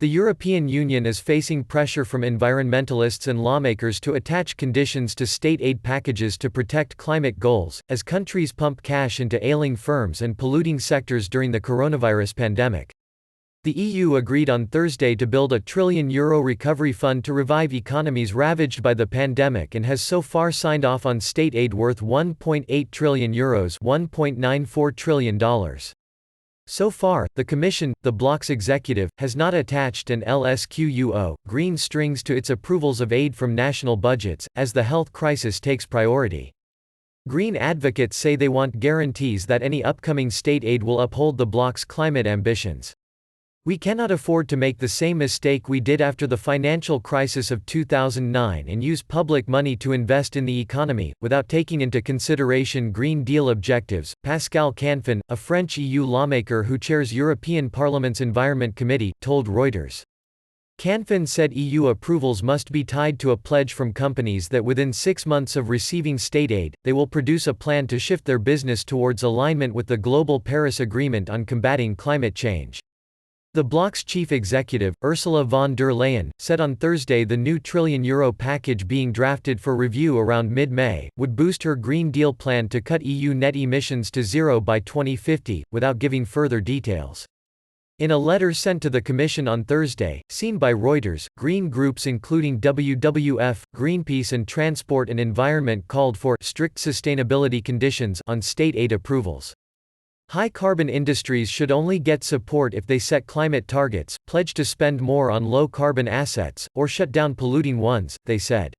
The European Union is facing pressure from environmentalists and lawmakers to attach conditions to state aid packages to protect climate goals, as countries pump cash into ailing firms and polluting sectors during the coronavirus pandemic. The EU agreed on Thursday to build a €1 trillion recovery fund to revive economies ravaged by the pandemic and has so far signed off on state aid worth €1.8 trillion $1.94 trillion. So far, the Commission, the bloc's executive, has not attached an LSQUO green strings to its approvals of aid from national budgets, as the health crisis takes priority. Green advocates say they want guarantees that any upcoming state aid will uphold the bloc's climate ambitions. We cannot afford to make the same mistake we did after the financial crisis of 2009 and use public money to invest in the economy, without taking into consideration Green Deal objectives, Pascal Canfin, a French EU lawmaker who chairs European Parliament's Environment Committee, told Reuters. Canfin said EU approvals must be tied to a pledge from companies that within 6 months of receiving state aid, they will produce a plan to shift their business towards alignment with the Global Paris Agreement on combating climate change. The bloc's chief executive, Ursula von der Leyen, said on Thursday the new €1 trillion package being drafted for review around mid-May would boost her Green Deal plan to cut EU net emissions to zero by 2050, without giving further details. In a letter sent to the Commission on Thursday, seen by Reuters, green groups including WWF, Greenpeace and Transport and Environment called for strict sustainability conditions on state aid approvals. High-carbon industries should only get support if they set climate targets, pledge to spend more on low-carbon assets, or shut down polluting ones, they said.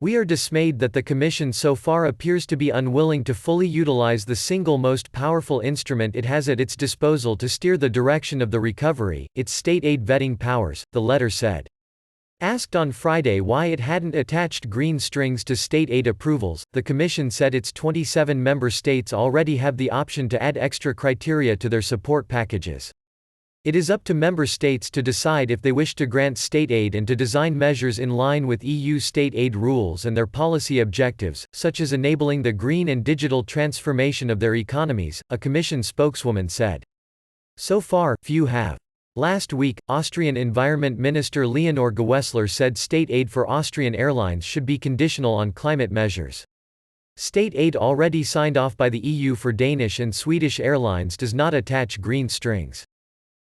We are dismayed that the Commission so far appears to be unwilling to fully utilize the single most powerful instrument it has at its disposal to steer the direction of the recovery, its state aid vetting powers, the letter said. Asked on Friday why it hadn't attached green strings to state aid approvals, the Commission said its 27 member states already have the option to add extra criteria to their support packages. It is up to member states to decide if they wish to grant state aid and to design measures in line with EU state aid rules and their policy objectives, such as enabling the green and digital transformation of their economies, a Commission spokeswoman said. So far, few have. Last week, Austrian Environment Minister Leonor Gewessler said state aid for Austrian airlines should be conditional on climate measures. State aid already signed off by the EU for Danish and Swedish airlines does not attach green strings.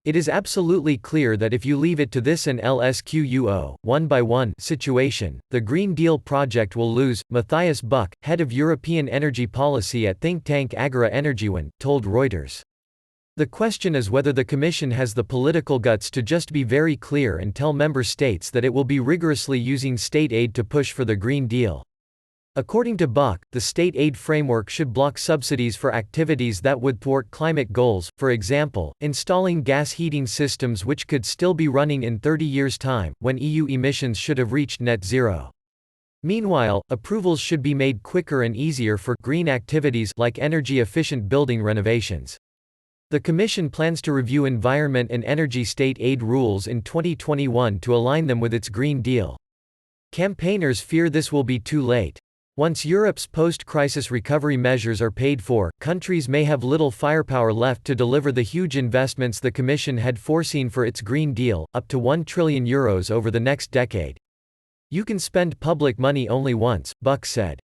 It is absolutely clear that if you leave it to this and LSQUO, one-by-one situation, the Green Deal project will lose, Matthias Buck, head of European energy policy at think tank Agora Energiewende, told Reuters. The question is whether the Commission has the political guts to just be very clear and tell member states that it will be rigorously using state aid to push for the Green Deal. According to Buck, the state aid framework should block subsidies for activities that would thwart climate goals, for example, installing gas heating systems which could still be running in 30 years' time, when EU emissions should have reached net zero. Meanwhile, approvals should be made quicker and easier for green activities like energy-efficient building renovations. The Commission plans to review environment and energy state aid rules in 2021 to align them with its Green Deal. Campaigners fear this will be too late. Once Europe's post-crisis recovery measures are paid for, countries may have little firepower left to deliver the huge investments the Commission had foreseen for its Green Deal, up to €1 trillion over the next decade. You can spend public money only once, Buck said.